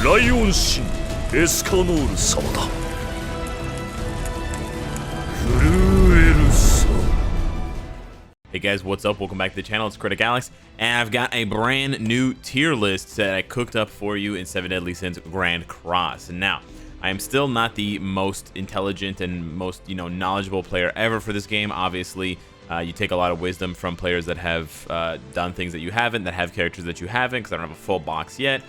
ライオン神エスカノール様だ。震えるさ。 Hey guys, what's up? Welcome back to the channel. It's Critic Alex, and I've got a brand new tier list that I cooked up for you in 7 Deadly Sins Grand Cross. And now, I am still not the most intelligent and most, knowledgeable player ever for this game. Obviously, you take a lot of wisdom from players that have done things that you haven't, that have characters that you haven't, because I don't have a full box yet.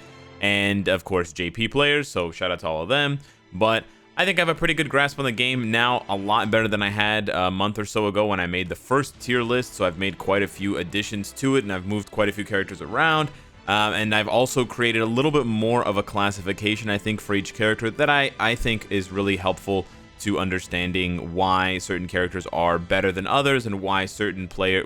And of course, JP players, so shout out to all of them. But I think I have a pretty good grasp on the game now, a lot better than I had a month or so ago when I made the first tier list. So I've made quite a few additions to it, and I've moved quite a few characters around. And I've also created a little bit more of a classification, I think, for each character that I think is really helpful to understanding why certain characters are better than others and why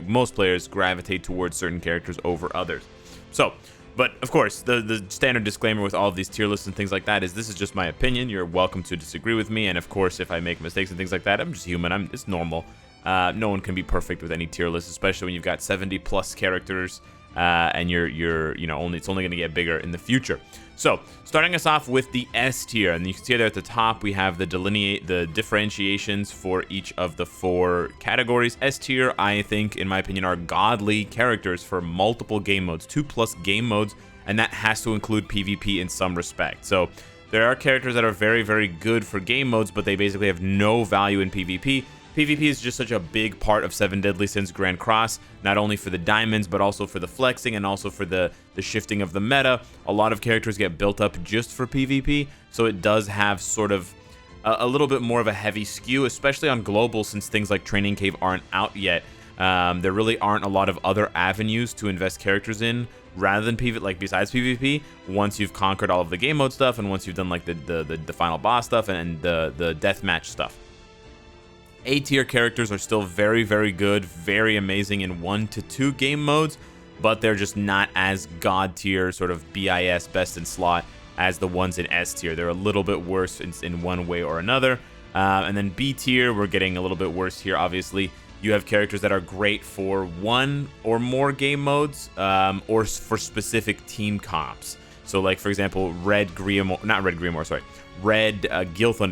most players gravitate towards certain characters over others. So, but of course, the standard disclaimer with all of these tier lists and things like that is this is just my opinion. You're welcome to disagree with me, and of course, if I make mistakes and things like that, I'm just human. It's normal. No one can be perfect with any tier list, especially when you've got 70 plus characters, and it's only going to get bigger in the future. So, starting us off with the S tier, and you can see there at the top we have the differentiations for each of the 4 categories. S tier, I think, in my opinion, are godly characters for multiple game modes, 2+ game modes, and that has to include PvP in some respect. So, there are characters that are very, very good for game modes, but they basically have no value in PvP. PvP is just such a big part of 7 Deadly Sins Grand Cross, not only for the diamonds, but also for the flexing and also for the shifting of the meta. A lot of characters get built up just for PvP, so it does have sort of a little bit more of a heavy skew, especially on global, since things like Training Cave aren't out yet. There really aren't a lot of other avenues to invest characters in rather than PvP, like besides PvP, once you've conquered all of the game mode stuff and once you've done like the final boss stuff and the deathmatch stuff. A tier characters are still very, very good, very amazing in 1 to 2 game modes, but they're just not as god tier, sort of BIS, best in slot, as the ones in S tier. They're a little bit worse in one way or another. And then B tier, we're getting a little bit worse here, obviously. You have characters that are great for 1 or more game modes, or for specific team comps. So, like, for example, Red Gilthunder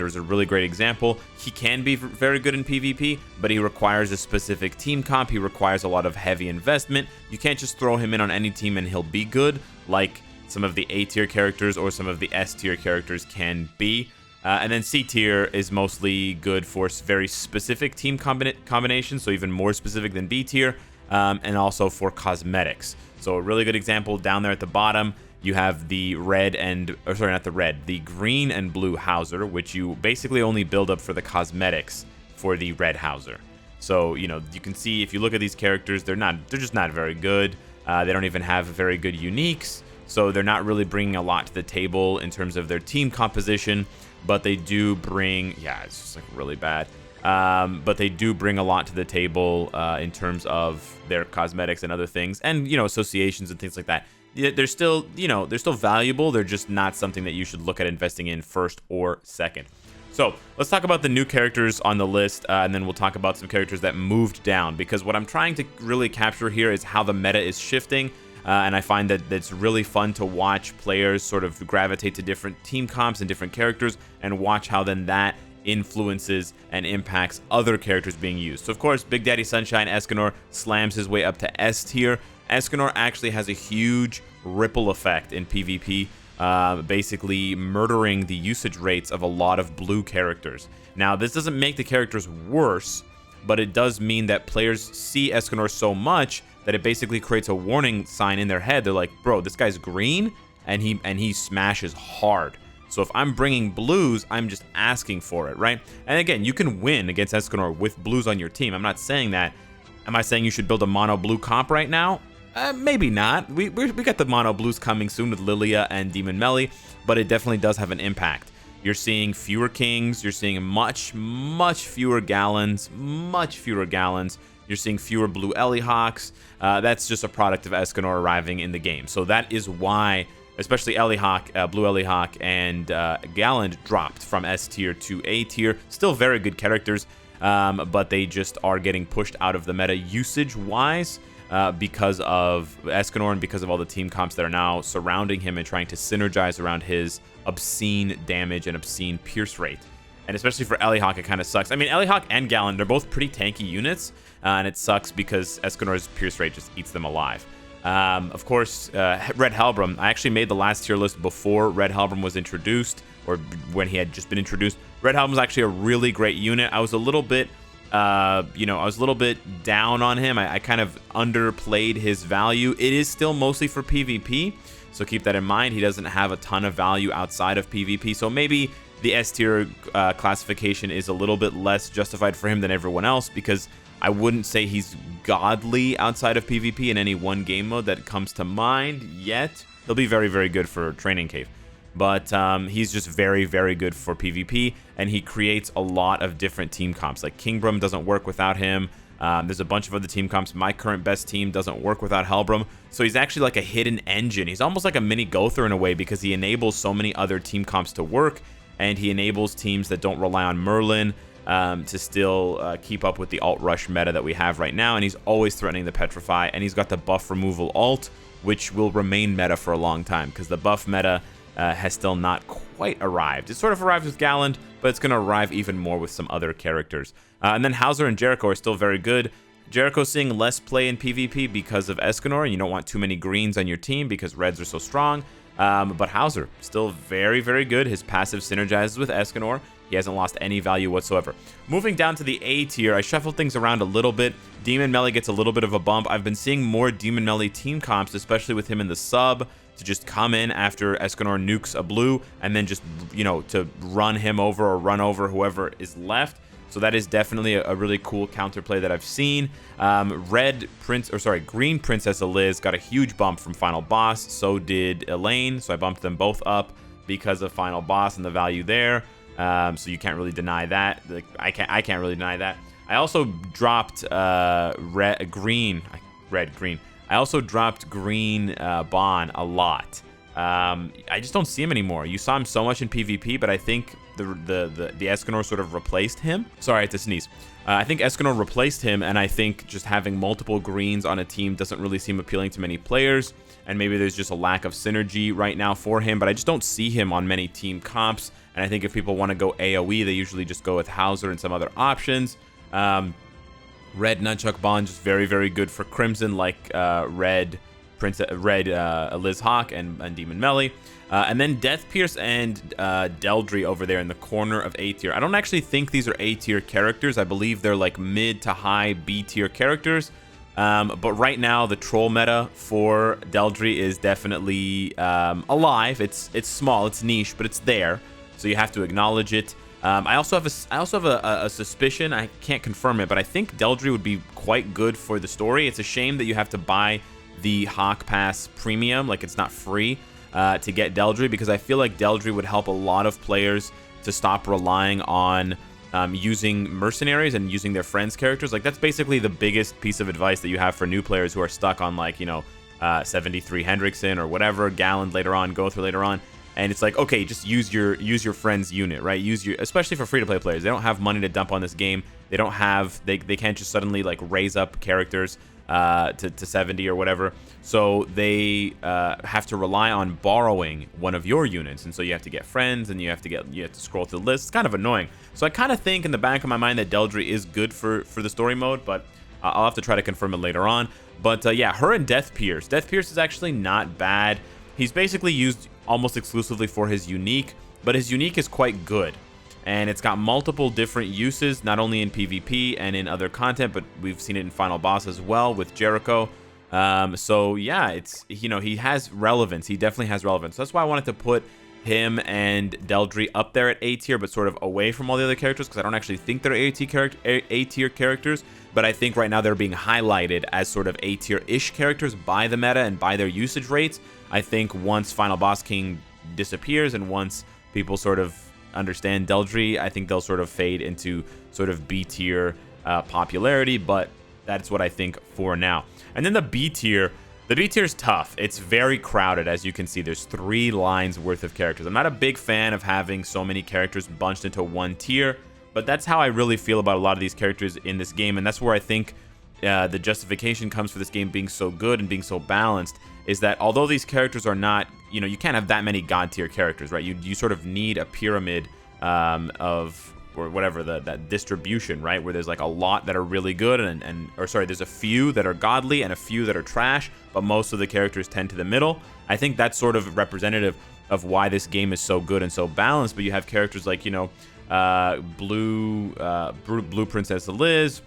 is a really great example. He can be very good in PvP, but he requires a specific team comp. He requires a lot of heavy investment. You can't just throw him in on any team and he'll be good, like some of the A tier characters or some of the S tier characters can be. And then C tier is mostly good for very specific team combinations, so even more specific than B tier, and also for cosmetics. So a really good example down there at the bottom, you have the the green and blue Hauser, which you basically only build up for the cosmetics for the red Hauser. So, you can see if you look at these characters, they're just not very good. They don't even have very good uniques, so they're not really bringing a lot to the table in terms of their team composition, but they do bring, it's just like really bad. But they do bring a lot to the table in terms of their cosmetics and other things, and associations and things like that. They're still valuable. They're just not something that you should look at investing in first or second. So let's talk about the new characters on the list, and then we'll talk about some characters that moved down, because what I'm trying to really capture here is how the meta is shifting. And I find that it's really fun to watch players sort of gravitate to different team comps and different characters, and watch how then that influences and impacts other characters being used. So of course, Big Daddy Sunshine Escanor slams his way up to S tier. Escanor actually has a huge ripple effect in PvP, basically murdering the usage rates of a lot of blue characters. Now, this doesn't make the characters worse, but it does mean that players see Escanor so much that it basically creates a warning sign in their head. They're like, bro, this guy's green, and he smashes hard. So if I'm bringing blues, I'm just asking for it, right? And again, you can win against Escanor with blues on your team. I'm not saying that. Am I saying you should build a mono blue comp right now? Maybe not. We got the mono blues coming soon with Lilia and Demon Melly, but it definitely does have an impact. You're seeing fewer kings. You're seeing much fewer gallons. You're seeing fewer blue Elihawks. That's just a product of Escanor arriving in the game. So that is why, especially Elihawk, blue Elihawk, and Galland dropped from S tier to A tier. Still very good characters, but they just are getting pushed out of the meta usage-wise. because of Escanor and because of all the team comps that are now surrounding him and trying to synergize around his obscene damage and obscene pierce rate. And especially for Elihawk, it kind of sucks. I mean, Elihawk and Gallon, they're both pretty tanky units, and it sucks because Escanor's pierce rate just eats them alive. Of course, Red Halbram. I actually made the last tier list before Red Halbram was introduced, or when he had just been introduced. Red Halbram was actually a really great unit. I was a little bit, I was a little bit down on him. I kind of underplayed his value. It is still mostly for PvP, so keep that in mind. He doesn't have a ton of value outside of PvP, so maybe the S tier classification is a little bit less justified for him than everyone else, because I wouldn't say he's godly outside of PvP in any one game mode that comes to mind yet. He'll be very, very good for Training Cave, but he's just very, very good for PvP, and he creates a lot of different team comps. Like Kingbrum doesn't work without him. There's a bunch of other team comps. My current best team doesn't work without Halbram, so he's actually like a hidden engine. He's almost like a mini Gother in a way, because he enables so many other team comps to work, and he enables teams that don't rely on Merlin to still keep up with the alt rush meta that we have right now. And he's always threatening the Petrify, and he's got the buff removal alt, which will remain meta for a long time, because the buff meta has still not quite arrived. It sort of arrived with Galland, but it's going to arrive even more with some other characters. And then Hauser and Jericho are still very good. Jericho's seeing less play in PvP because of Escanor, and you don't want too many greens on your team because reds are so strong. But Hauser, still very, very good. His passive synergizes with Escanor. He hasn't lost any value whatsoever. Moving down to the A tier, I shuffled things around a little bit. Demon Melee gets a little bit of a bump. I've been seeing more Demon Melee team comps, especially with him in the sub, to just come in after Escanor nukes a blue, and then just, to run him over or run over whoever is left. So that is definitely a really cool counterplay that I've seen. Green Princess Eliz got a huge bump from Final Boss. So did Elaine. So I bumped them both up because of Final Boss and the value there. So you can't really deny that. Like, I can't really deny that. I also dropped green. I also dropped green Bon a lot. I just don't see him anymore. You saw him so much in PvP, but I think the Escanor sort of replaced him. Sorry, I had to sneeze. I think Escanor replaced him, and I think just having multiple greens on a team doesn't really seem appealing to many players, and maybe there's just a lack of synergy right now for him, but I just don't see him on many team comps, and I think if people want to go AoE, they usually just go with Hauser and some other options. Red Nunchuck Bond just very, very good for Crimson, like Red Liz Hawk and Demon Melee. And then Death Pierce and Deldry over there in the corner of A tier. I don't actually think these are A tier characters. I believe they're like mid to high B tier characters. But right now the troll meta for Deldry is definitely alive. It's small, it's niche, but it's there, so you have to acknowledge it. I also have a suspicion. I can't confirm it, but I think Deldry would be quite good for the story. It's a shame that you have to buy the Hawk Pass Premium, like it's not free to get Deldry, because I feel like Deldry would help a lot of players to stop relying on using mercenaries and using their friends' characters. Like, that's basically the biggest piece of advice that you have for new players who are stuck on, like, 73 Hendrickson or whatever, Galland later on, Gother later on. And it's like, okay, just use your friend's unit, right? Especially for free-to-play players. They don't have money to dump on this game. They can't just suddenly like raise up characters to 70 or whatever. So they have to rely on borrowing one of your units, and so you have to get friends, and you have to scroll through the list. It's kind of annoying. So I kind of think in the back of my mind that Deldry is good for the story mode, but I'll have to try to confirm it later on. But yeah, her and Death Pierce. Death Pierce is actually not bad. He's basically used almost exclusively for his unique, but his unique is quite good. And it's got multiple different uses, not only in PvP and in other content, but we've seen it in Final Boss as well with Jericho. So yeah, it's, he has relevance. He definitely has relevance. So that's why I wanted to put him and Deldry up there at A tier, but sort of away from all the other characters, because I don't actually think they're A tier characters, but I think right now they're being highlighted as sort of A tier-ish characters by the meta and by their usage rates. I think once Final Boss King disappears and once people sort of understand Deldry, I think they'll sort of fade into sort of B tier popularity, but that's what I think for now. And then the B tier is tough. It's very crowded. As you can see, there's 3 lines worth of characters. I'm not a big fan of having so many characters bunched into one tier, but that's how I really feel about a lot of these characters in this game, and that's where I think the justification comes for this game being so good and being so balanced is that although these characters are not, you can't have that many god tier characters, right? You sort of need a pyramid of, or whatever, that distribution, right? Where there's like a lot that are really good there's a few that are godly and a few that are trash, but most of the characters tend to the middle. I think that's sort of representative of why this game is so good and so balanced. But you have characters like, Blue Princess Liz,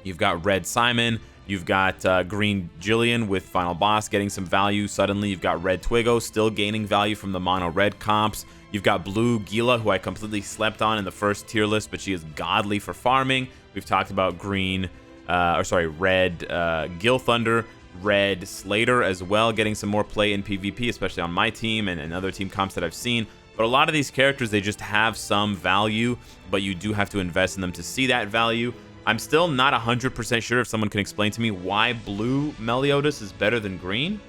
you've got Red Simon, you've got Green Jillian with Final Boss getting some value suddenly. You've got Red Twigo still gaining value from the mono red comps. You've got Blue Gila, who I completely slept on in the first tier list, but she is godly for farming. We've talked about Red Gil Thunder, Red Slater as well, getting some more play in PvP, especially on my team and other team comps that I've seen. But a lot of these characters, they just have some value, but you do have to invest in them to see that value. I'm still not 100% sure if someone can explain to me why Blue Meliodas is better than Green.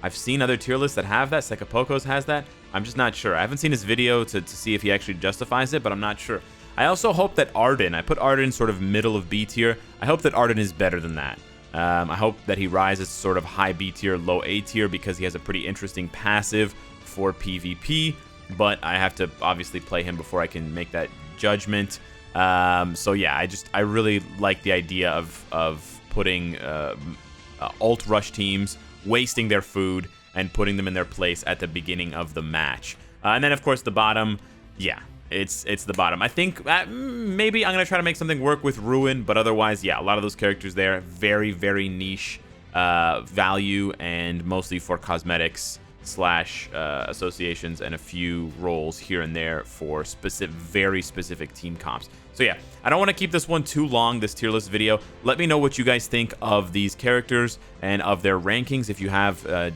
I've seen other tier lists that have that. Sekapokos has that. I'm just not sure. I haven't seen his video to see if he actually justifies it, but I'm not sure. I also hope that Arden, I put Arden sort of middle of B tier. I hope that Arden is better than that. I hope that he rises sort of high B tier, low A tier, because he has a pretty interesting passive for PvP, but I have to obviously play him before I can make that judgment. So yeah, I really like the idea of putting ult rush teams, wasting their food, and putting them in their place at the beginning of the match. And then of course the bottom, yeah, it's the bottom. I think maybe I'm gonna try to make something work with Ruin, but otherwise, yeah, a lot of those characters there, very, very niche value, and mostly for cosmetics / associations, and a few roles here and there for very specific team comps. So yeah, I don't want to keep this one too long, this tier list video. Let me know what you guys think of these characters and of their rankings. If you have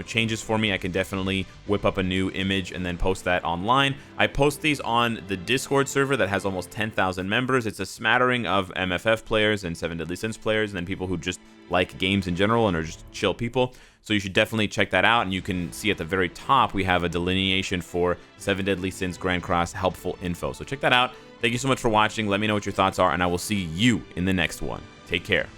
changes for me, I can definitely whip up a new image and then post that online. I post these on the Discord server that has almost 10,000 members. It's a smattering of MFF players and 7 Deadly Sins players, and then people who just like games in general and are just chill people. So you should definitely check that out, and you can see at the very top we have a delineation for 7 Deadly Sins Grand Cross helpful info. So check that out. Thank you so much for watching. Let me know what your thoughts are, and I will see you in the next one. Take care.